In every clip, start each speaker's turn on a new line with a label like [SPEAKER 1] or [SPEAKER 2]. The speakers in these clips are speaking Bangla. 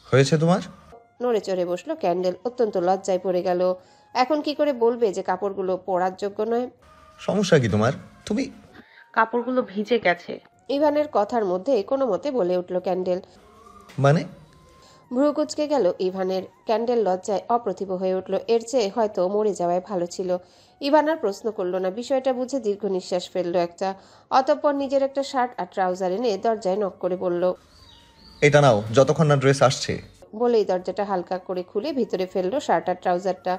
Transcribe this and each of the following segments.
[SPEAKER 1] হয়েছে তোমার?
[SPEAKER 2] নড়ে চড়ে বসলো ক্যান্ডেল, অত্যন্ত লজ্জায় পড়ে গেল। এখন কি করে বলবে যে কাপড়গুলো পরার যোগ্য নয়?
[SPEAKER 1] সমস্যা কি তোমার? তুমি
[SPEAKER 3] কাপড়গুলো ভিজে গেছে।
[SPEAKER 2] ইভানের কথার মধ্যে কোনো মতে বলে উঠল ক্যান্ডেল।
[SPEAKER 1] মানে?
[SPEAKER 2] ভ্রু কুঁচকে গেল ইভানের। ক্যান্ডেল লজ্জায় অপ্রতিভ হয়ে উঠল। এর চেয়ে হয়তো মরে যাওয়াই ভালো ছিল। ইভান আর প্রশ্ন করলো না, বিষয়টা বুঝে দীর্ঘ নিঃশ্বাস ফেললো একটা। অতঃপর নিজের একটা শার্ট আর ট্রাউজার এনে দরজায় নক করে বলল,
[SPEAKER 1] এটা নাও, যতক্ষণ না ড্রেস আসছে।
[SPEAKER 2] বলেই দরজাটা হালকা করে খুলে ভিতরে ফেললো শার্ট আর ট্রাউজারটা।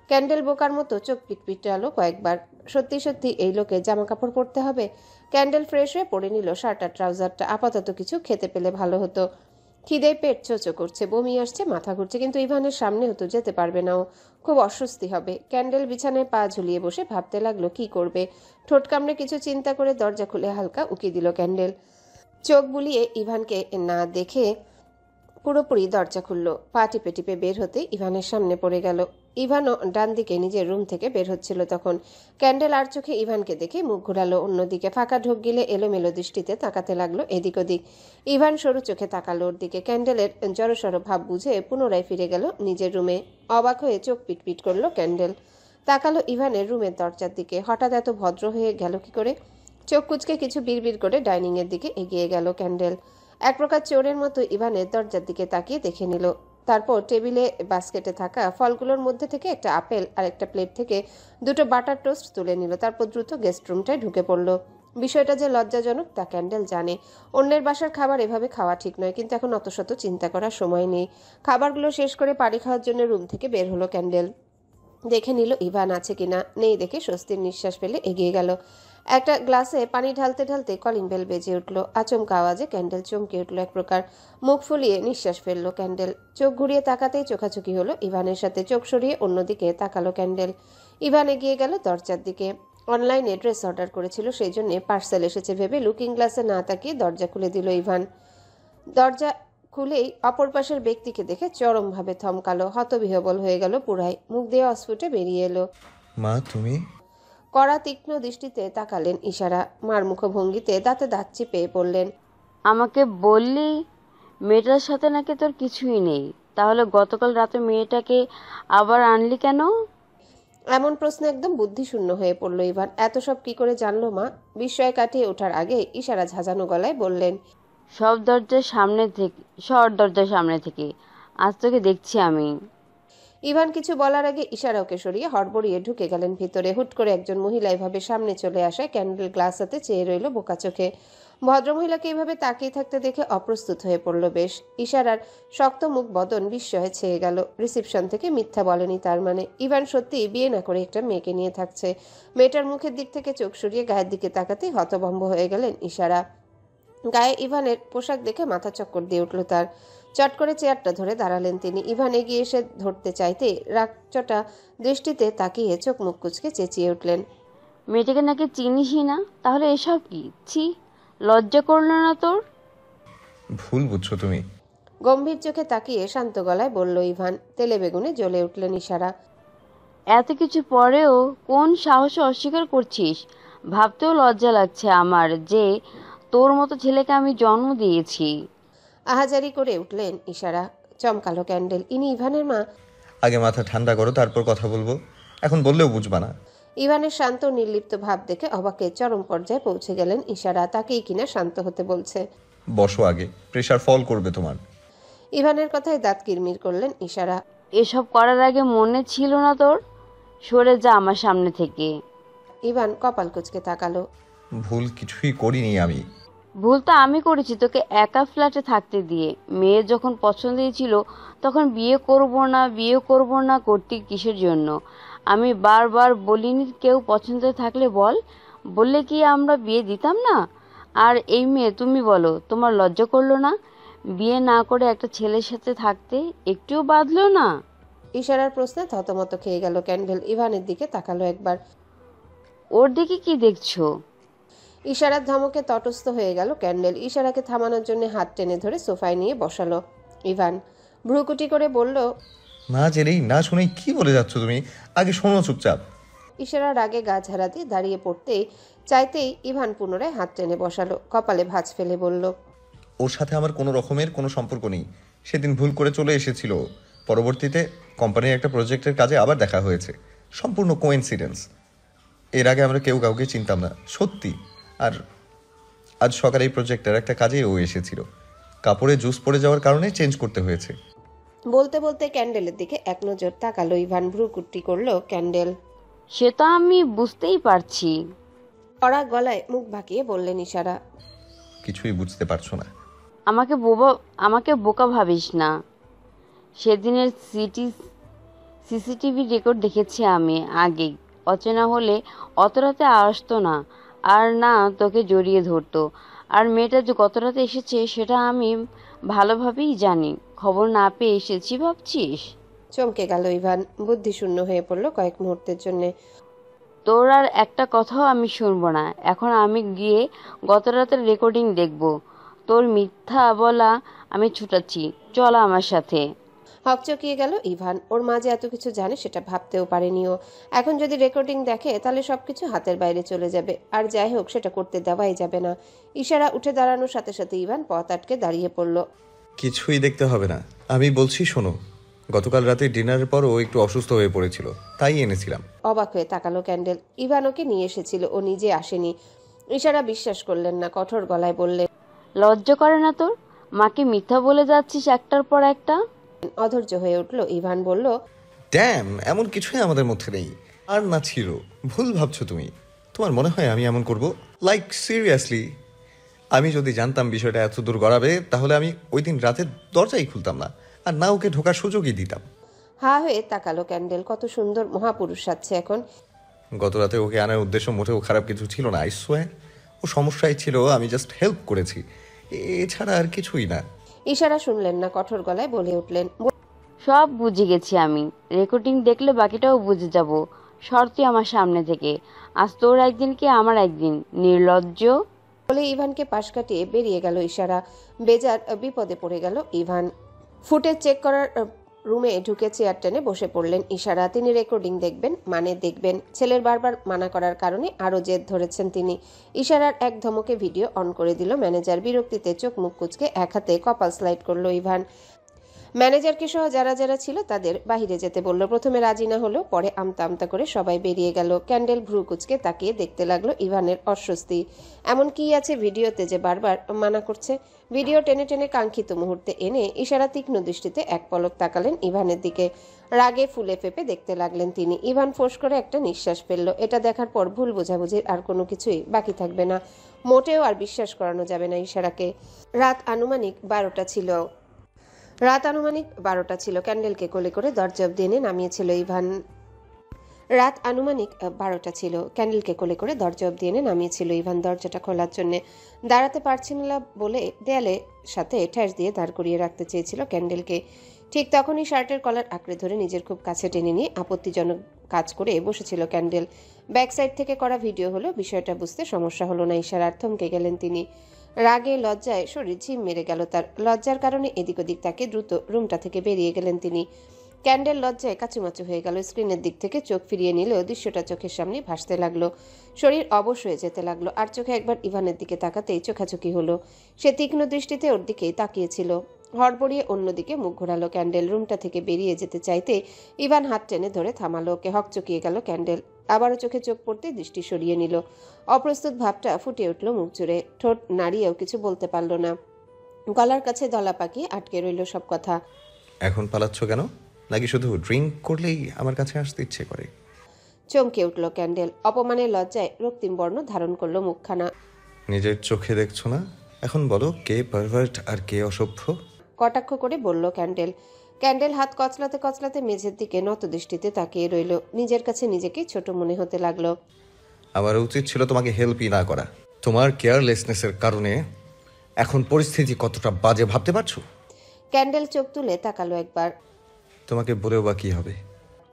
[SPEAKER 2] ক্যান্ডেল বোকার মতো চোখ পিটপিটালো কয়েকবার। সত্যি সত্যি এই লোকে জামা কাপড় পরতে হবে? ক্যান্ডেল ফ্রেশ হয়ে পরে নিল শার্ট আর ট্রাউজারটা। আপাতত কিছু খেতে পেলে ভালো হতো। খিদে পেট চোচো করছে, বমি আসছে, মাথা ঘুরছে, কিন্তু ইভানের সামনে হতো যেতে পারবে না ও। খুব অস্বস্তি হবে। ক্যান্ডেল বিছানায় পা ঝুলিয়ে বসে ভাবতে লাগলো কি করবে। ঠোঁট কামড়ে কিছু চিন্তা করে দরজা খুলে হালকা উকি দিল ক্যান্ডেল। চোখ বুলিয়ে ইভানকে না দেখে পুরোপুরি দরজা খুলল। পা টিপে টিপে বের হতে ইভানের সামনে পড়ে গেল। ইভানও ডান দিকে নিজের রুম থেকে বের হচ্ছিল তখন। ক্যান্ডেল আর চোখে ইভানকে দেখে মুখ ঘুরালো অন্যদিকে। ফাঁকা ঢোক গিলে এলোমেলো দৃষ্টিতে তাকাতে লাগলো এদিক ওদিক। ইভান সরু চোখে তাকালো ওর দিকে। ক্যান্ডেলের জড়সড় ভাব বুঝে পুনরায় ফিরে গেল নিজের রুমে। অবাক হয়ে চোখ পিটপিট করলো ক্যান্ডেল। তাকালো ইভানের রুমের দরজার দিকে। হঠাৎ এত ভদ্র হয়ে গেল কি করে? চোখ কুচকে কিছু বিড়বিড় করে ডাইনিংয়ের দিকে এগিয়ে গেল ক্যান্ডেল। এক প্রকার চোরের মতো ইভানের দরজার দিকে তাকিয়ে দেখে নিল। তারপর টেবিলে বাস্কেটে থাকা ফলগুলোর মধ্যে থেকে একটা আপেল আর একটা প্লেট থেকে দুটো বাটার টোস্ট তুলে নিল। তারপর দ্রুত গেস্ট রুমটায় ঢুকে পড়ল। বিষয়টা যে লজ্জাজনক তা ক্যান্ডেল জানে। অন্যের বাসার খাবার এভাবে খাওয়া ঠিক নয়, কিন্তু এখন অত শত চিন্তা করার সময় নেই। খাবারগুলো শেষ করে পানি খাওয়ার জন্য রুম থেকে বের হলো ক্যান্ডেল। দেখে নিল ইভান আছে কিনা। নেই দেখে স্বস্তির নিঃশ্বাস ফেলে এগিয়ে গেল। একটা গ্লাসে পানি ঢালতে ঢালতে কলিং বেল বেজে উঠল। আচমকা আওয়াজে ক্যান্ডেল চমকে উঠল এক প্রকার। মুখ ফুলিয়ে নিঃশ্বাস ফেলল ক্যান্ডেল। চোখ ঘুরিয়ে তাকাতেই চোখাচোখি হলো ইভানের সাথে। চোখ সরিয়ে অন্যদিকে তাকালো ক্যান্ডেল। ইভান এগিয়ে গেল দরজার দিকে। অনলাইনে ড্রেস অর্ডার করেছিল, সেই জন্য পার্সেল এসেছে ভেবে লুকিং গ্লাসে না তাকিয়ে দরজা খুলে দিল ইভান। দরজা খুলেই অপর পাশের ব্যক্তিকে দেখে চরমভাবে থমকালো। হতবিহবল হয়ে গেল পুরাই। মুখ দিয়ে অস্ফুটে বেরিয়ে এলো,
[SPEAKER 1] মা তুমি?
[SPEAKER 2] কড়া তীক্ষ্ণ দৃষ্টিতে তাকালেন ইশারা। মার মুখভঙ্গিতে দাঁতে দাঁত চিপে বললেন,
[SPEAKER 4] আমাকে বললি মেয়েটার সাথে নাকি তোর কিছুই নেই, তাহলে গতকাল রাতে মেয়েটাকে আবার আনলি কেন?
[SPEAKER 2] এমন প্রশ্ন একদম বুদ্ধিশূন্য হয়ে পড়ল ইভান। এত সব কি করে জানলো মা? বিস্ময় কাটিয়ে ওঠার আগে ইশারা ঝাঁঝানো গলায় বললেন,
[SPEAKER 4] সব দরজার সামনে থেকে আজ তোকে দেখছি আমি।
[SPEAKER 2] ইভান কিছু বলার আগে ইশারা ওকে সরিয়ে হড়বড়িয়ে ঢুকে গেলেন ভিতরে। হুট করে একজন মহিলা এভাবে সামনে চলে আসায় ক্যান্ডেল গ্লাস হাতে চেয়ে রইল বোকা চোখে। ভদ্রমহিলাকে এইভাবে তাকিয়ে থাকতে দেখে অপ্রস্তুত হয়ে পড়ল বেশ। ইশারার শক্ত মুখ বদন বিস্ময়ে ছেয়ে গেল। রিসিপশন থেকে মিথ্যা বলেনি তার মানে। ইভান সত্যি বিয়ে না করে একটা মেয়েকে নিয়ে থাকছে। মেয়েটার মুখের দিক থেকে চোখ সরিয়ে গায়ের দিকে তাকাতেই হতভম্ব হয়ে গেলেন ইশারা। গায়ে ইভানের পোশাক দেখে মাথা চক্কর দিয়ে উঠল তার। চট করে চেয়ারটা ধরে দাঁড়ালেন তিনি। ইভান এগিয়ে এসে ধরতে চাইতে রাগচটা দৃষ্টিতে তাকিয়ে চোখ মুখ কুচকে চেঁচিয়ে উঠলেন,
[SPEAKER 4] মেয়েটাকে নাকি চিনিসই না, তাহলে এসব কি? ছি, লজ্জা করলো না তোর?
[SPEAKER 1] ভুল বুঝছো তুমি।
[SPEAKER 2] গম্ভীর চোখে তাকিয়ে শান্ত গলায় বলল ইভান। তেলে বেগুনে জ্বলে উঠলেন ইশারা।
[SPEAKER 4] এত কিছু পরেও কোন সাহসে অস্বীকার করছিস? ভাবতেও লজ্জা লাগছে আমার যে তোর মতো ছেলেকে আমি জন্ম দিয়েছি।
[SPEAKER 2] আহাজারি করে উঠলেন ইশারা। চমকালো ক্যান্ডেল, ইনি ইভানের মা?
[SPEAKER 1] আগে মাথা ঠান্ডা করো, তারপর কথা বলবো। এখন বললেও বুঝবা না।
[SPEAKER 2] ইভানের শান্ত নির্লিপ্ত ভাব দেখে অবাকে চরম পর্যায়ে পৌঁছে গেলেন ইশারা। তাকেই কিনা শান্ত হতে বলছে।
[SPEAKER 1] বসো আগে, প্রেশার ফল করবে তোমার।
[SPEAKER 2] ইভানের কথায় দাঁত কিরমির করলেন ইশারা।
[SPEAKER 4] এসব করার আগে মনে ছিল না তোর? সরে যা আমার সামনে থেকে।
[SPEAKER 2] ইভান কপাল কুঁচকে তাকালো।
[SPEAKER 1] ভুল কিছুই করিনি আমি।
[SPEAKER 4] ভুল তো আমি করেছি তোকে একা ফ্ল্যাটে থাকতে দিয়ে। মেয়ে যখন পছন্দই ছিল তখন বিয়ে করব না করতে কিসের জন্য? আমি বারবার বলিনি কেউ পছন্দ থাকলে বল, বললে কি আমরা বিয়ে দিতাম না? আর এই মেয়ে, তুমি বলো, তোমার লজ্জা করলো না বিয়ে না করে একটা ছেলের সাথে থাকতে? একটুও বাঁধলো না?
[SPEAKER 2] ইশারার প্রশ্নে থতমত খেয়ে গেল ক্যান্ডেল। ইভানের দিকে তাকালো একবার।
[SPEAKER 4] ওর দিকে কি দেখছো?
[SPEAKER 2] ইশারার ধমকে তটস্থ হয়ে গেল ক্যান্ডেল। ইশারাকে থামানোর জন্য হাত টেনে ধরে সোফায় নিয়ে বসালো ইভান। ভ্রুকুটি করে বলল,
[SPEAKER 1] না জেনেই না শুনেই কি বলে যাচ্ছ তুমি? আগে শোনো চুপচাপ।
[SPEAKER 2] ইশারা রাগে গা ঝাড়া দিয়ে দাঁড়িয়ে পড়তেই চাইতেই ইভান পুনরায় হাত টেনে বসালো, কপালে ভাঁজ ফেলে বলল,
[SPEAKER 1] ওর সাথে আমার কোনো রকমের কোনো সম্পর্ক নেই। সেদিন ভুল করে চলে এসেছিল। পরবর্তীতে কোম্পানির একটা প্রজেক্টের কাজে আবার দেখা হয়েছে, সম্পূর্ণ কোইন্সিডেন্স। এর আগে আমরা কেউ কাউকে চিনতাম না, সত্যি। আর আজ সকালে এই প্রজেক্টের একটা কাজে ও এসেছিল, কাপড়ে জুস পড়ে যাওয়ার কারণে চেঞ্জ করতে হয়েছে।
[SPEAKER 2] বলতে বলতে ক্যান্ডেলের দিকে এক নজর তাকালো ইভান। ভ্রুকুটি করলো ক্যান্ডেল।
[SPEAKER 4] সে তো আমি বুঝতেই পারছি।
[SPEAKER 2] কড়া গলায় মুখ বাঁকিয়ে বললেন ইশারা,
[SPEAKER 1] কিছুই বুঝতে পারছো না।
[SPEAKER 4] আমাকে বোকা ভাবিস না। সেদিনের সিসিটিভি রেকর্ড দেখেছি আমি আগেই। অচেনা হলে অত রাতে আসতো না, আর না তোকে জড়িয়ে ধরতো। আর মেয়েটা যে গত রাতে এসেছে সেটা আমি ভালোভাবেই জানি। খবর না পেয়ে এসেছি ভাবছিস?
[SPEAKER 2] চমকে গেল ইভান। বুদ্ধিশূন্য হয়ে পড়ল কয়েক মুহূর্তের জন্যে।
[SPEAKER 4] তোর আর একটা কথাও আমি শুনবো না। এখন আমি গিয়ে গত রাতের রেকর্ডিং দেখব। তোর মিথ্যা বলা আমি ছুটাচ্ছি, চল আমার সাথে।
[SPEAKER 2] হকচকিয়ে গেল ইভান। ওর মা যে এত কিছু জানে সেটা ভাবতেও পারেনিও। এখন যদি রেকর্ডিং দেখে তাহলে সবকিছু হাতের বাইরে চলে যাবে। আর যাই হোক, সেটা করতে দেওয়াই যাবে না। ইশারা উঠে দাঁড়ানোর সাথে সাথে ইভান পথ আটকে দাঁড়িয়ে পড়ল।
[SPEAKER 1] কিছুই দেখতে হবে না, আমি বলছি শোনো। গতকাল রাতে ডিনারের পর ও একটু অসুস্থ হয়ে পড়েছিল, তাই এনেছিলাম।
[SPEAKER 2] অবাক হয়ে তাকালো ক্যান্ডেল। ইভান ওকে নিয়ে এসেছিল, ও নিজে আসেনি। ইশারা বিশ্বাস করলেন না, কঠোর গলায় বললেন,
[SPEAKER 4] লজ্জা করে না তোর? মাকে মিথ্যা বলে যাচ্ছিস একটার পর একটা।
[SPEAKER 2] অধৈর্য হয়ে উঠল ইভান। বলল,
[SPEAKER 1] ড্যাম, এমন কিছুই আমাদের মধ্যে নেই। আর না ছিল, ভুল ভাবছো তুমি। তোমার মনে হয় আমি এমন করব? লাইক সিরিয়াসলি, আমি যদি জানতাম বিষয়টা এত দূর গড়াবে তাহলে আমি ওই দিন রাতে দরজাই খুলতাম না, আর না ওকে ঢোকার সুযোগই দিতাম।
[SPEAKER 2] হা হয়ে তাকালো ক্যান্ডেল। কত সুন্দর মহাপুরুষ সাজছে এখন।
[SPEAKER 1] গত রাতে ওকে আনার উদ্দেশ্য মোটেও খারাপ কিছু ছিল না, আই সোয়ার। ও সমস্যায় ছিল, আমি জাস্ট হেল্প করেছি, এছাড়া আর কিছুই না।
[SPEAKER 2] ইশারা শুনলেন না, কঠোর গলায় বলে উঠলেন,
[SPEAKER 4] সব বুঝে গেছি আমি। রেকর্ডিং দেখলে বাকিটাও বুঝে যাব। শর্তে আমার সামনে থেকে। আজ তোর একদিন কি আমার একদিন, নির্লজ্জ।
[SPEAKER 2] বলে ইভানকে পাশ কাটিয়ে বেরিয়ে গেল ইশারা। বেজার বিপদে পড়ে গেল ইভান। ফুটেজ চেক করার রুমে ঢুকে চেয়ার টেনে বসে পড়লেন ইশারা। তিনি রেকর্ডিং দেখবেন, মানে দেখবেন। ছেলের বারবার মানা করার কারণে আরও জেদ ধরেছেন তিনি। ইশারার এক ধমকে ভিডিও অন করে দিল ম্যানেজার। বিরক্তিতে চোখ মুখ কুচকে এক হাতে কপাল স্লাইড করলো ইভান। ম্যানেজারকে সহ যারা যারা ছিল তাদের বাহিরে যেতে বলল। প্রথমে রাজি না হলো, পরে আমতা আমতা করে সবাই বেরিয়ে গেল। ক্যান্ডেল ভ্রু কুচকে তাকিয়ে দেখতে লাগলো ইভানের অস্বস্তি। এমন কি আছে ভিডিওতে যে বারবার মানা করছে? ভিডিও টেনে টেনে কাঙ্ক্ষিত মুহূর্তে এনে ইশারা তীক্ষ্ণ দৃষ্টিতে এক পলক তাকালেন ইভানের দিকে। রাগে ফুলে ফেপে দেখতে লাগলেন তিনি। ইভান ফোঁস করে একটা নিঃশ্বাস ফেলল। এটা দেখার পর ভুল বোঝাবুঝির আর কোনো কিছুই বাকি থাকবে না। মোটেও আর বিশ্বাস করানো যাবে না ইশারাকে। রাত আনুমানিক 12টা ছিল। ক্যান্ডেলকে কোলে করে দরজা অব্দি এনে নামিয়েছিল ইভান। দরজাটা খোলার জন্য দাঁড়াতে পারছিল না বলে দেয়ালে সাথে ঠেস দিয়ে দাঁড় করিয়ে রাখতে চেয়েছিল ক্যান্ডেলকে। ঠিক তখনই শার্টের কলার আঁকড়ে ধরে নিজের খুব কাছে টেনে নিয়ে আপত্তিজনক কাজ করে বসেছিল ক্যান্ডেল। ব্যাক সাইড থেকে করা ভিডিও হলো, বিষয়টা বুঝতে সমস্যা হলো না ইশারার। থমকে গেলেন তিনি। রাগে লজ্জায় শরীর ঝিম মেরে গেল তার। লজ্জার কারণে এদিক ওদিক তাকে দ্রুত রুমটা থেকে বেরিয়ে গেলেন তিনি। ক্যান্ডেল লজ্জায় কাচুমাচু হয়ে গেল। স্ক্রিনের দিক থেকে চোখ ফিরিয়ে নিলেও দৃশ্যটা চোখের সামনে ভাসতে লাগলো। শরীর অবশ হয়ে যেতে লাগলো। আর চোখে একবার ইভানের দিকে তাকাতেই চোখাচোখি হলো। সে তীক্ষ্ণ দৃষ্টিতে ওর দিকেই তাকিয়েছিল। হড়বড়িয়ে অন্যদিকে মুখ ঘোরালো ক্যান্ডেল। রুমটা থেকে বেরিয়ে যেতে চাইতে ইভান হাত টেনে ধরে থামালো ওকে। হকচকিয়ে গেল ক্যান্ডেল। আবারও চোখে চোখ পড়তে দৃষ্টি সরিয়ে নিল। অপ্রস্তুত ভাবটা ফুটে উঠল মুখ জুড়ে। ঠোঁট নাড়িয়েও কিছু বলতে পারল না। গলার কাছে দলা পাকিয়ে আটকে রইল সব কথা।
[SPEAKER 1] এখন পালাচ্ছ কেন? নাকি শুধু ড্রিঙ্ক করলেই আমার কাছে আসতে ইচ্ছে করে?
[SPEAKER 2] চমকে উঠল ক্যান্ডেল। অপমানের লজ্জায় রক্তিম বর্ণ ধারণ করলো মুখখানা।
[SPEAKER 1] নিজের চোখে দেখছো না? এখন বলো কে পারভার্ট আর কে অসভ্য?
[SPEAKER 2] কটাক্ষ করে বলল ক্যান্ডেল। ক্যান্ডেল হাত কচলাতে কচলাতে মেঝের দিকে নত দৃষ্টিতে তাকিয়ে রইল। নিজের কাছে নিজেকে ছোট মনে হতে লাগলো।
[SPEAKER 1] আমার উচিত ছিল তোমাকে হেল্পই না করা। তোমার কেয়ারলেসনেসের কারণে এখন পরিস্থিতি কতটা বাজে ভাবতে পারছো?
[SPEAKER 2] ক্যান্ডেল চোখ তুলে তাকালো একবার।
[SPEAKER 1] তোমাকে বলেও বা কি হবে?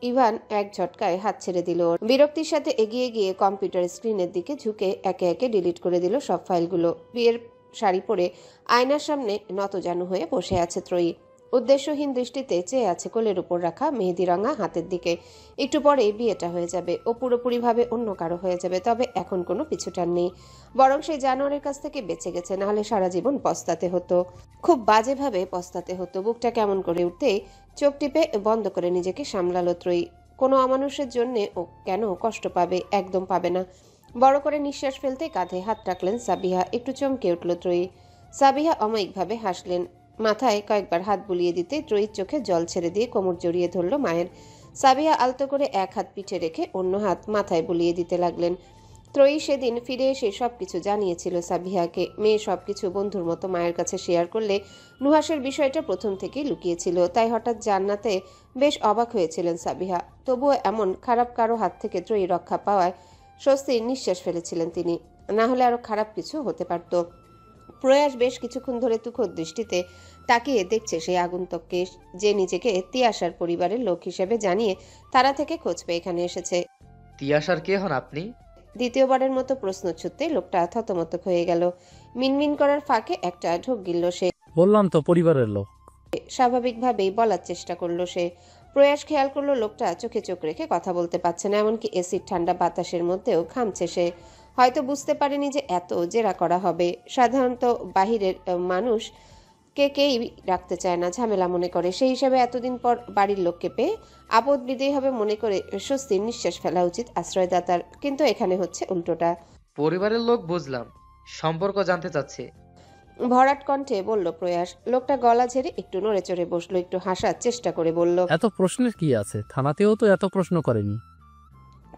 [SPEAKER 2] ইভান এক ঝটকায় হাত ছেড়ে দিল। বিরক্তির সাথে এগিয়ে গিয়ে কম্পিউটার স্ক্রিনের দিকে ঝুঁকে একে একে ডিলিট করে দিল সব ফাইলগুলো। বিয়ের শাড়ি পরে আয়নার সামনে নতজানু হয়ে বসে আছে ত্রয়ী। উদ্দেশ্যহীন দৃষ্টিতে চেয়ে আছে কোলের উপর রাখা মেহেদি রঙা হাতের দিকে। একটু পরেই বিয়েটা হয়ে যাবে, ও পুরোপুরিভাবে অন্য কারো হয়ে যাবে। তবে এখন কোনো পিছুটান নেই, বরং সেই জানোয়ারের কাছ থেকে বেঁচে গেছে, নাহলে সারা জীবন পস্তাতে হতো, খুব বাজেভাবে পস্তাতে হতো। বুকটা কেমন করে উঠতেই চোখ টিপে বন্ধ করে নিজেকে সামলালো ত্রয়ী। কোনো অমানুষের জন্যে ও কেন কষ্ট পাবে? একদম পাবে না। বড় করে নিঃশ্বাস ফেলতে কাঁধে হাত রাখলেন সাবিহা। একটু চমকে উঠল ত্রয়ী। সাবিহা অমায়িকভাবে হাসলেন। মাথায় কয়েকবার হাত বুলিয়ে দিতে ত্রয়ীর চোখে জল ছেড়ে দিয়ে কোমর জড়িয়ে ধরল মায়ের। সাবিহা আলতো করে এক হাত পিঠে রেখে অন্য হাত মাথায় বুলিয়ে দিতে লাগলেন। ত্রয়ী সেদিন ফিরে এসে সবকিছু জানিয়েছিল সাবিহাকে। মেয়ে সবকিছু বন্ধুর মতো মায়ের কাছে শেয়ার করলে নুহাসের বিষয়টা প্রথম থেকেই লুকিয়েছিল, তাই হঠাৎ জান্নাতে বেশ অবাক হয়েছিলেন সাবিহা। তবুও এমন খারাপ কারো হাত থেকে ত্রয়ী রক্ষা পাওয়ায় স্বস্তির নিঃশ্বাস ফেলেছিলেন তিনি। না হলে আরো খারাপ কিছু হতে পারত। প্রয়াস বেশ কিছুক্ষণ ধরে তুখোড় দৃষ্টিতে তাকিয়ে দেখছে সেই আগন্তুককে, যে নিজেকে তিয়াশার পরিবারের লোক হিসেবে জানিয়ে তারা থেকে খোঁজ পেয়ে এখানে এসেছে।
[SPEAKER 5] তিয়াশার কে হন আপনি?
[SPEAKER 2] দ্বিতীয়বারের মতো প্রশ্ন ছুটতে লোকটা থতমত হয়ে গেল। মিনমিন করার ফাঁকে একটা ঢোক গিলল সে।
[SPEAKER 6] বললাম তো পরিবারের লোক।
[SPEAKER 2] স্বাভাবিকভাবেই বলার চেষ্টা করলো সে। প্রয়াস খেয়াল করলো লোকটা চোখে চোখ রেখে কথা বলতে পারছে না, এমনকি এসির ঠান্ডা বাতাসের মধ্যেও ঘামছে সে। হয়তো বুঝতে পারেনি যে এত জেরা করা হবে। সাধারণত বাহিরের মানুষ কেই রাখতে চায় না, ঝামেলা মনে করে। সেই হিসাবে এতদিন পর বাড়ির লোককে পেয়ে আপদ বিদেয় হবে মনে করে স্বস্তির নিঃশ্বাস ফেলা উচিত আশ্রয়দাতার। কিন্তু এখানে হচ্ছে উল্টোটা।
[SPEAKER 5] পরিবারের লোক বুঝলাম, সম্পর্ক জানতে চাচ্ছি।
[SPEAKER 2] ভরাট কণ্ঠে বলল প্রয়াস। লোকটা গলা ঝেড়ে একটু নড়ে চড়ে বসলো, একটু হাসার চেষ্টা করে বলল।
[SPEAKER 6] এত প্রশ্নের কি আছে? থানাতেও তো এত প্রশ্ন করেনি।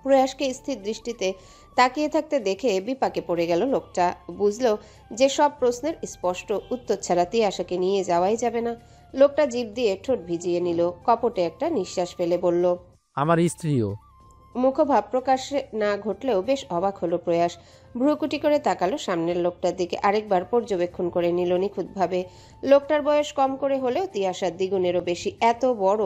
[SPEAKER 2] প্রয়াসকে স্থির দৃষ্টিতে তাকিয়ে থাকতে দেখে বিপাকে পড়ে গেল লোকটা। বুঝলো যে সব প্রশ্নের স্পষ্ট উত্তর ছাড়া তিয়াশাকে নিয়ে যাওয়াই যাবে না। লোকটা জিভ দিয়ে ঠোঁট ভিজিয়ে নিল, কপটে একটা নিঃশ্বাস ফেলে বলল।
[SPEAKER 6] আমার স্ত্রীও।
[SPEAKER 2] মুখভাব প্রকাশে না ঘটলেও বেশ অবাক হলো প্রয়াস। ভ্রুকুটি করে তাকালো সামনের লোকটার দিকে, আরেকবার পর্যবেক্ষণ করে নিল নিখুঁতভাবে। লোকটার বয়স কম করে হলেও তিয়াশার দ্বিগুণেরও বেশি। এত বড়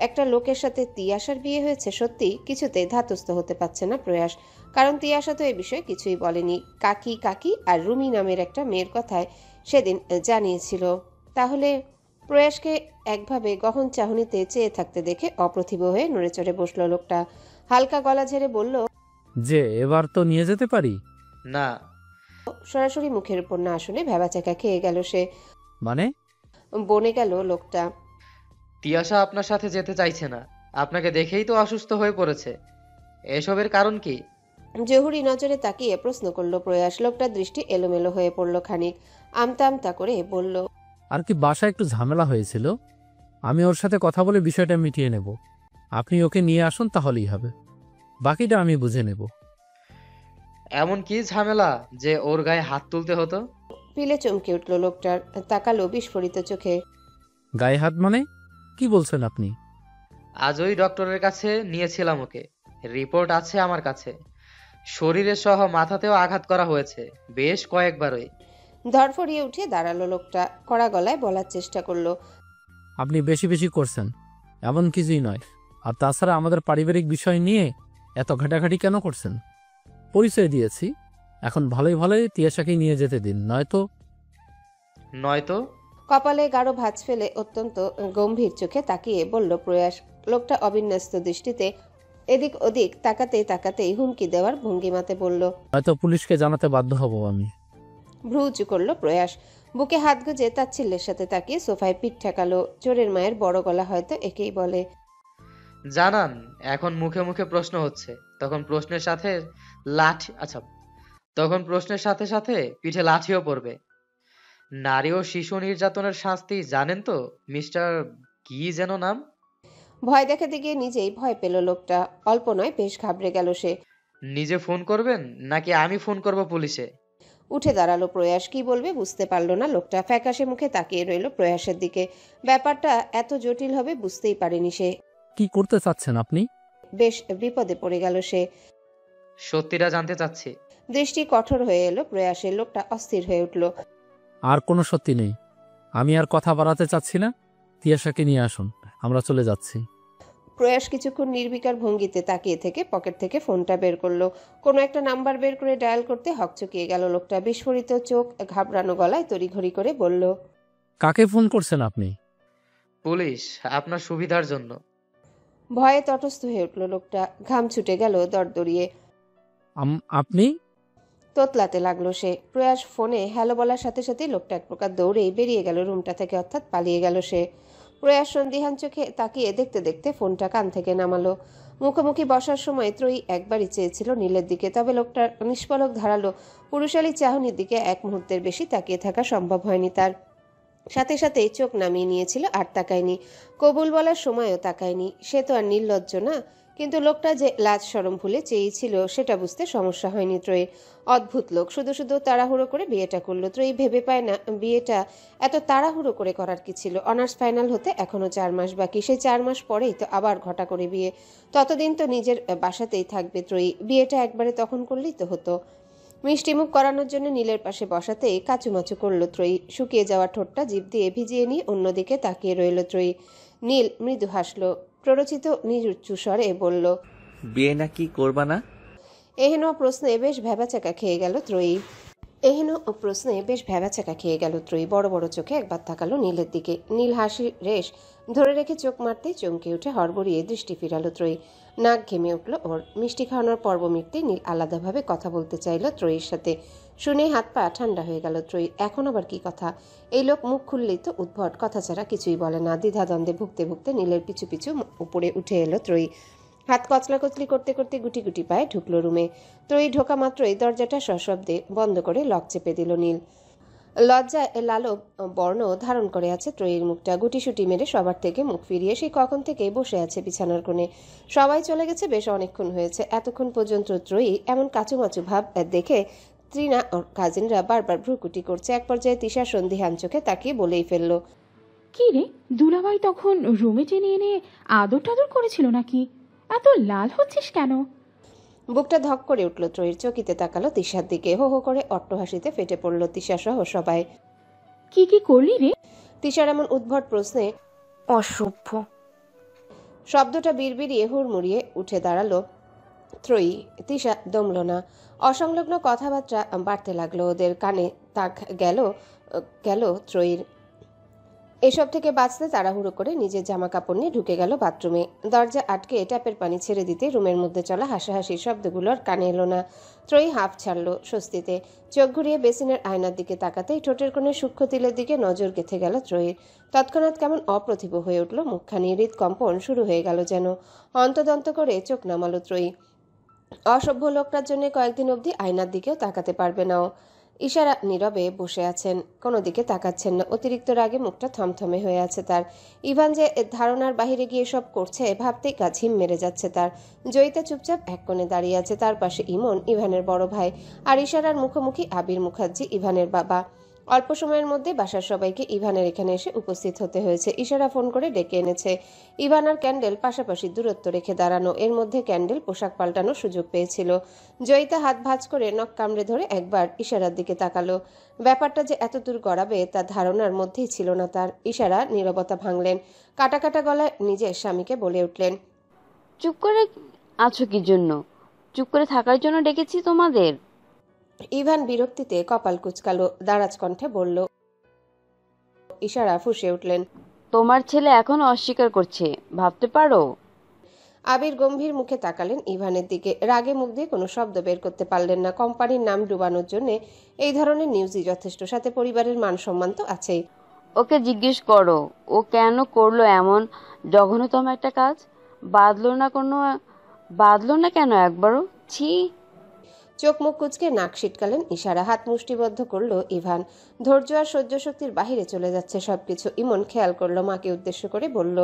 [SPEAKER 2] একটা লোকের সাথে তিয়াশার বিয়ে হয়েছে, সত্যি কিছুতে ধাতস্থ হতে পারছে না প্রয়াস। কারণ তিয়াশা তো এ বিষয়ে কিছুই বলেনি। কাকি কাকি আর রুমি নামের একটা মেয়ের কথায় সেদিন জানিয়েছিল। তাহলে প্রয়াসকে একভাবে গহন চাহনিতে চেয়ে থাকতে দেখে অপ্রতিভ হয়ে নড়ে চড়ে বসলো লোকটা। হালকা গলা ঝেড়ে বলল,
[SPEAKER 6] যে এবার তো নিয়ে যেতে পারি?
[SPEAKER 5] না।
[SPEAKER 2] সরাসরি মুখের উপর না শুনে ভ্যাবাচাকা খেয়ে গেল সে।
[SPEAKER 6] মানে?
[SPEAKER 2] বনে গেল লোকটা।
[SPEAKER 5] তিয়াশা আপনার সাথে যেতে চাইছে না, আপনাকে দেখেই তো অসুস্থ হয়ে পড়েছে। এসবের কারণ কি?
[SPEAKER 2] জহুরি নজরে তাকিয়ে প্রশ্ন করলো প্রয়াস। লোকটার দৃষ্টি এলোমেলো হয়ে পড়ল খানিক। আমতা আমতা করে বলল,
[SPEAKER 6] আর কি বাসায় একটু ঝামেলা হয়েছিল, আমি ওর সাথে কথা বলে বিষয়টা মিটিয়ে নেব। আপনি ওকে নিয়ে আসুন, তাহলেই হবে। বাকিটা আমি বুঝে নেব।
[SPEAKER 5] এমন কি ঝামেলা যে ওর গায়ে হাত তুলতে হতো?
[SPEAKER 2] পিলে চমকে উঠল লোকটার, তাকালো বিস্ফোরিত চোখে।
[SPEAKER 6] গায়ে হাত মানে কি বলছেন আপনি?
[SPEAKER 5] আজই ডক্টরের কাছে নিয়েছিলাম ওকে, রিপোর্ট আছে আমার কাছে। শরীরে সহ মাথাতেও আঘাত করা হয়েছে, বেশ কয়েকবারই।
[SPEAKER 2] ধরফরিয়ে উঠে দাঁড়ালো লোকটা, কড়া গলায় বলার চেষ্টা করলো।
[SPEAKER 6] আপনি বেশি বেশি করছেন, এমন কিছুই নয়। আর তাছাড়া আমাদের পারিবারিক বিষয় নিয়ে এত ঘাটাঘাটি কেন করছেন? পরিচয় দিয়েছি, এখন ভালোই ভালোই তিয়াশাকে নিয়ে যেতে দিন, নয়তো।
[SPEAKER 5] নয়তো?
[SPEAKER 2] কপালে গাঢ় ভাঁজ ফেলে অত্যন্ত গম্ভীর চোখে তাকিয়ে বলল প্রয়াস। লোকটা অবিন্যস্ত দৃষ্টিতে এদিক ওদিক তাকাতেই তাকাতেই হুমকি দেওয়ার ভঙ্গিমাতে বলল।
[SPEAKER 6] নয়তো পুলিশকে জানাতে বাধ্য হব আমি।
[SPEAKER 2] ভ্রু উঁচু করল প্রয়াস। বুকে হাত গুজে তাচ্ছিল্যের সাথে তাকিয়ে সোফায় পিঠ ঠেকালো। চোরের মায়ের বড় গলা হয়তো একেই বলে।
[SPEAKER 5] জানান, এখন মুখে মুখে প্রশ্ন হচ্ছে, তখন প্রশ্নের সাথে তখন প্রশ্নের সাথে সাথে পিঠে লাঠিও পড়বে। নারী ও শিশু নির্যাতনের শাস্তি জানেন তো, মিস্টার কি যেন নাম?
[SPEAKER 2] ভয় দেখাতে গিয়ে নিজেই ভয় পেল লোকটা। অল্প নয়, বেশ ঘাবড়ে গেল সে।
[SPEAKER 5] নিজে ফোন করবেন নাকি আমি ফোন করব পুলিশে?
[SPEAKER 2] উঠে দাঁড়ালো প্রয়াস। কি বলবে বুঝতে পারলো না লোকটা। ফ্যাকাশে মুখে তাকিয়ে রইল প্রয়াসের দিকে। ব্যাপারটা এত জটিল হবে বুঝতেই পারেনি সে।
[SPEAKER 6] কি করতে চাচ্ছেন আপনি?
[SPEAKER 2] বেশ বিপদে পড়ে গেল সে।
[SPEAKER 5] সত্যিটা জানতে চাচ্ছি।
[SPEAKER 2] দৃষ্টি কঠোর হয়ে এলো প্রয়াসের। লোকটা অস্থির হয়ে উঠল।
[SPEAKER 6] আর কোনো সত্যি নেই, আমি আর কথা বাড়াতে চাচ্ছি না। তিয়াশাকে নিয়ে আসুন, আমরা চলে যাচ্ছি।
[SPEAKER 2] প্রয়াস কিছুক্ষণ নির্বিকার ভঙ্গিতে তাকিয়ে থেকে পকেট থেকে ফোনটা বের করলো। কোনো একটা নাম্বার বের করে ডায়াল করতে হকচকিয়ে গেল লোকটা। বিস্ফোরিত চোখ, ঘাবড়ানো গলায় তড়িঘড়ি করে বলল।
[SPEAKER 6] কাকে ফোন করছেন আপনি?
[SPEAKER 5] পুলিশ, আপনার সুবিধার জন্য।
[SPEAKER 2] ভয়ে তটস্থ হয়ে উঠল লোকটা, ঘাম ছুটে গেল দরদরিয়ে।
[SPEAKER 6] আপনি?
[SPEAKER 2] তোতলাতে লাগলো সে। প্রয়াস ফোনে হ্যালো বলার সাথে সাথে লোকটা এক প্রকার দৌড়েই বেরিয়ে গেল রুমটা থেকে, অর্থাৎ পালিয়ে গেল সে। প্রয়াস সন্দিহান চোখে তাকিয়ে দেখতে দেখতে ফোনটা কান থেকে নামালো। মুখোমুখি বসার সময় ত্রয়ী একবারই চেয়েছিল নীলের দিকে, তবে লোকটার নিষ্পলক ধারালো পুরুষালী চাহনির দিকে এক মুহূর্তের বেশি তাকিয়ে থাকা সম্ভব হয়নি তার। সাথে সাথেই চোখ নামিয়ে নিয়েছিল, আর তাকায়নি। কবুল বলার সময়ও তাকায়নি। সে তো আর নির্লজ্জ না, কিন্তু লোকটা যে লাজ শরম ভুলে চেয়েছিল সেটা বুঝতে সমস্যা হয়নি ত্রয়ীর। অদ্ভুত লোক, শুধু শুধু তাড়াহুড়ো করে বিয়েটা করলো। ত্রয়ী ভেবে পায় না বিয়েটা এত তাড়াহুড়ো করে করার কি ছিল। অনার্স ফাইনাল হতে এখনো 4 মাস বাকি, সেই 4 মাস পরেই তো আবার ঘটা করে বিয়ে। ততদিন তো নিজের বাসাতেই থাকবে ত্রয়ী, বিয়েটা একবারে তখন করলেই তো হতো। মিষ্টিমুখ করানোর জন্য নীলের পাশে বসাতেই কাচুমাচু করলো ত্রয়ী। শুকিয়ে যাওয়া ঠোঁটটা জিভ দিয়ে ভিজিয়ে নিয়ে অন্যদিকে তাকিয়ে রইল ত্রয়ী। নীল মৃদু হাসলো, প্ররোচিত নিরুচ্চু স্বরে বলল,
[SPEAKER 7] বিয়ে নাকি করবা না?
[SPEAKER 2] এহেন প্রশ্নে বেশ ভ্যাবাচাকা খেয়ে গেল ত্রয়ী। বড় বড় চোখে একবার তাকালো নীলের দিকে। নীল হাসির রেশ ধরে রেখে চোখ মারতেই চমকে উঠে হড়বড়িয়ে দৃষ্টি ফিরালো ত্রয়ী। নাক ঘেমে উঠল ওর। মিষ্টি খাওয়ানোর পর্ব মিটতেই নীল আলাদাভাবে কথা বলতে চাইল ত্রয়ীর সাথে। শুনে হাত পা ঠান্ডা হয়ে গেল ত্রয়ী। এখন আবার কি কথা? এই লোক মুখ খুললেই তো উদ্ভট, কথা ছাড়া কিছুই বলে না। দ্বিধাদ্বন্দ্বে ভুগতে ভুগতে নীলের পিছু পিছু উপরে উঠে এলো ত্রয়ী। হাত কচলাকচলি করতে করতে গুটি গুটি পায়ে ঢুকলো রুমে। ত্রয়ী ঢোকা মাত্রই দরজাটা সশব্দে বন্ধ করে লক চেপে দিল নীল। লজ্জায় লালো বর্ণ ধারণ করে আছে ত্রয়ীর মুখটা। গুটিসুটি মেরে সবার থেকে মুখ ফিরিয়ে সেই কখন থেকেই বসে আছে বিছানার কোণে। সবাই চলে গেছে, বেশ অনেকক্ষণ হয়েছে। এতক্ষণ পর্যন্ত ত্রয়ী এমন কাচুমাচু ভাব দেখে ত্রিনা ওর কাজিনরা বারবার ভ্রুকুটি করছে। এক পর্যায়ে তিশা সন্দিহান চোখে তাকিয়ে বলেই ফেললো,
[SPEAKER 8] কি রে, দুলাভাই তখন রুমে টেনে এনে আদর টাদর করেছিল নাকি? এত লাল হচ্ছিস কেন?
[SPEAKER 2] বুকটা ধক করে উঠল ত্রয়ীর। চকিতে তাকালো তিশার দিকে। হো হো করে অট্টহাসিতে ফেটে পড়ল তিশা সহ সবাই।
[SPEAKER 8] কি কি করলি রে?
[SPEAKER 2] তিশার এমন উদ্ভট প্রশ্নে
[SPEAKER 3] অসভ্য।
[SPEAKER 2] শব্দটা বিড়বিড়িয়ে হুড়মুড়িয়ে উঠে দাঁড়ালো ত্রয়ী। তিশা দমল না। অসংলগ্ন কথাবার্তা বাড়তে লাগলো ওদের কানে। তাক গেল ত্রয়ীর। এসব থেকে বাঁচতে তাড়াহুড়ো করে নিজের জামা কাপড় নিয়ে ঢুকে গেল বাথরুমে। দরজা আটকে ট্যাপের পানি ছেড়ে দিতে রুমের মধ্যে চলা হাসাহাসির শব্দগুলোর কানে এলো না। ত্রয়ী হাঁফ ছাড়ল স্বস্তিতে। চোখ ঘুরিয়ে বেসিনের আয়নার দিকে তাকাতেই ঠোঁটের কোণে সূক্ষ্ম তিলের দিকে নজর গেঁথে গেল ত্রয়ীর। তৎক্ষণাৎ কেমন অপ্রতিভ হয়ে উঠল মুখখানি। হৃদকম্পন শুরু হয়ে গেল যেন। অন্তদন্ত করে চোখ নামালো ত্রয়ী। অসভ্য লোকটার জন্য কয়েকদিন অবধি আয়নার দিকেও তাকাতে পারবে নাও। ইশারা নীরবে বসে আছেন, কোনো দিকে তাকাচ্ছেন না। অতিরিক্ত রাগে মুখটা থমথমে হয়ে আছে তার। ইভান যে ধারণার বাহিরে গিয়ে সব করছে ভাবতেই গা ঝিম মেরে যাচ্ছে তার। জয়িতা চুপচাপ এক কোণে দাঁড়িয়ে আছে, তার পাশে ইমন, ইভানের বড় ভাই, আর ইশারার মুখোমুখি আবির মুখার্জি, ইভানের বাবা। অল্প সময়ের মধ্যে বাসার সবাইকে ইভানের এখানে এসে উপস্থিত হতে হয়েছে। ইশারা ফোন করে ডেকে এনেছে। ইভান আর ক্যান্ডেল পাশাপাশি দূরত্ব রেখে দাঁড়ানো। এর মধ্যে ক্যান্ডেল পোশাক পাল্টানোর সুযোগ পেয়েছিল। জয়িতা হাত ভাঁজ করে নখ কামড়ে ধরে একবার ইশারার দিকে তাকালো। ব্যাপারটা যে এত দূর গড়াবে তার ধারণার মধ্যেই ছিল না তার। ইশারা নীরবতা ভাঙলেন। কাটা কাটা গলায় নিজের স্বামীকে বলে উঠলেন,
[SPEAKER 4] চুপ করে আছো কি জন্য? চুপ করে থাকার জন্য ডেকেছি তোমাদের।
[SPEAKER 2] ইভান বিরক্তিতে কপাল কুঁচকালো, দারাজ কণ্ঠে বলল। ইশারা ফুঁসে উঠলেন,
[SPEAKER 4] তোমার ছেলে এখনো অস্বীকার করছে, ভাবতে পারো?
[SPEAKER 2] আবির গম্ভীর মুখে তাকালেন ইভানের দিকে। রাগে মুখ দিয়ে কোনো শব্দ বের করতে পারলেন না। কোম্পানির নাম ডুবানোর জন্য এই ধরনের নিউজই যথেষ্ট, সাথে পরিবারের মান সম্মান তো আছেই।
[SPEAKER 4] ওকে জিজ্ঞেস করো ও কেন করলো এমন জঘন্যতম একটা কাজ। বাদলো না কেন একবারও? ছি।
[SPEAKER 2] চোখ মুখ কুচকে নাক সিটকালেন ইশারা। হাত মুষ্টিবদ্ধ করলো ইভান। ধৈর্য আর সহ্য শক্তির বাহিরে চলে যাচ্ছে সবকিছু। ইমন খেয়াল করলো, মাকে উদ্দেশ্য করে বলল,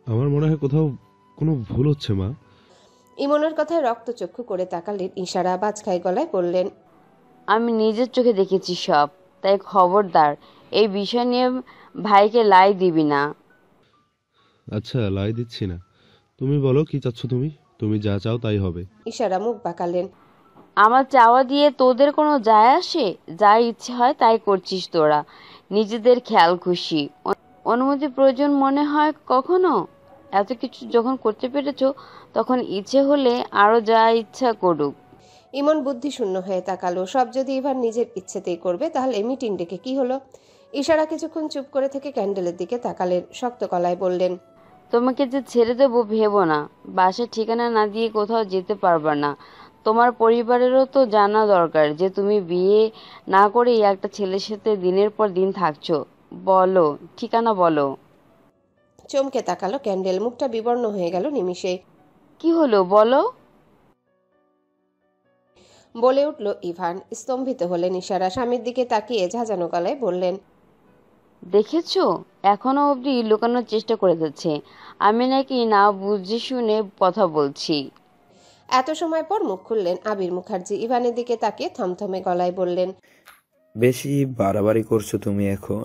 [SPEAKER 9] আমার মনে হয় কোথাও কোনো ভুল হচ্ছে মা।
[SPEAKER 2] ইমনের কথায় রক্তচক্ষু করে তাকালেন ইশারা। বাজখাই গলায় বললেন,
[SPEAKER 4] আমি নিজের চোখে দেখেছি সব, তাই খবরদার এই বিষয় নিয়ে ভাইকে লাই দিবি না।
[SPEAKER 9] আচ্ছা, লাই দিচ্ছি না। তুমি বলো কি চাচ্ছ তুমি? তুমি যা চাও তাই হবে।
[SPEAKER 2] ইশারা মুখ বাঁকালেন।
[SPEAKER 4] আমার চাওয়া দিয়ে তোদের কোনো যায় আসে? যা ইচ্ছে হয় তাই করছিস তোরা, নিজেদের খেয়াল খুশি। অনুমতি প্রয়োজন মনে হয় কখনো? এত কিছু যখন করতে পেরেছ তখন ইচ্ছে হলে আরো যা ইচ্ছা করুক।
[SPEAKER 2] ইমন বুদ্ধিশূন্য হয়ে তাকালো। সব যদি ইভান নিজের ইচ্ছেতেই করবে তাহলে মিটিং ডেকে কি হলো? ইশারা কিছুক্ষণ চুপ করে থেকে ক্যান্ডেলের দিকে তাকালেন, শক্ত গলায় বললেন,
[SPEAKER 4] তোমাকে যে ছেড়ে দেবো ভেবো না। বাসার ঠিকানা না দিয়ে কোথাও যেতে পারবা না। তোমার পরিবারেরও তো জানা দরকার যে তুমি বিয়ে না করেই একটা ছেলের সাথে দিনের পর দিন থাকছো। বলো, ঠিকানা বলো।
[SPEAKER 2] চমকে তাকালো ক্যান্ডেল, মুখটা বিবর্ণ হয়ে গেল নিমিষে।
[SPEAKER 4] কি হলো বলো?
[SPEAKER 2] বলে উঠল ইভান। স্তম্ভিত হলেন ইশারা, স্বামীর দিকে তাকিয়ে ঝাঁঝানো গলায় বললেন,
[SPEAKER 4] দেখেছো, এখনো অবধি লুকানোর চেষ্টা করে যাচ্ছে আমি নাকি না বুঝে শুনে কথা বলছি।
[SPEAKER 2] এত সময় পর মুখ খুললেন আবির মুখার্জি। ইভানের দিকে তাকিয়ে থমথমে গলায় বললেন,
[SPEAKER 10] বেশি বাড়াবাড়ি করছো তুমি এখন।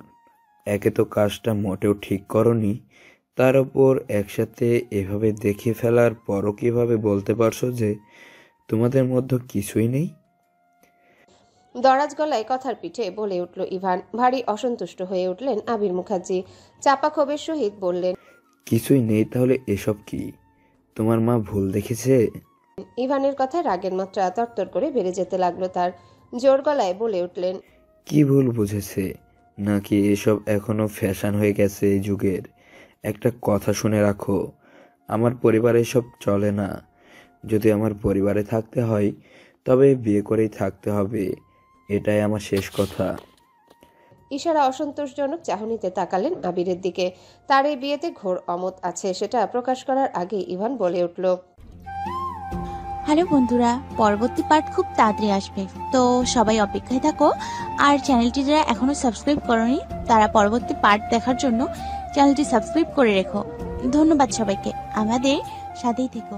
[SPEAKER 10] একে তো কাজটা মোটেও ঠিক করনি, তার উপর একসাথে এভাবে দেখে ফেলার পরও কিভাবে বলতে পারছো যে তোমাদের মধ্যে কিছুই নেই?
[SPEAKER 2] দরাজ গলায় কথার পিঠে বলে উঠল ইভান। ভারী অসন্তুষ্ট হয়ে উঠলেন আবির মুখার্জি। চাপা ক্ষোভের সহিত বললেন,
[SPEAKER 10] কিছুই নেই তাহলে এসব কি? তোমার মা ভুল দেখেছে?
[SPEAKER 2] ইভানের কথায় রাগের মাত্রা তরতর করে বেড়ে যেতে লাগলো তার। জোর গলায় বলে উঠলেন,
[SPEAKER 10] কি ভুল বুঝেছে? নাকি এসব এখনো ফ্যাশন হয়ে গেছে এই যুগের? একটা কথা শুনে রাখো, আমার পরিবারে এসব চলে না। যদি আমার পরিবারে থাকতে হয় তবে বিয়ে করেই থাকতে হবে, এটাই আমার শেষ কথা।
[SPEAKER 2] ইশারা অসন্তোষজনক চাহনিতে তাকালেন আবিরের দিকে। তার এই বিয়েতে ঘোর অমত আছে, সেটা প্রকাশ করার আগে ইভান বলে উঠল,
[SPEAKER 11] হ্যালো বন্ধুরা, পরবর্তী পার্ট খুব তাড়াতাড়ি আসবে, তো সবাই অপেক্ষায় থাকো। আর চ্যানেলটি যারা এখনো সাবস্ক্রাইব করোনি তারা পরবর্তী পার্ট দেখার জন্য চ্যানেলটি সাবস্ক্রাইব করে রেখো। ধন্যবাদ সবাইকে, আমাদের সাথেই থেকো।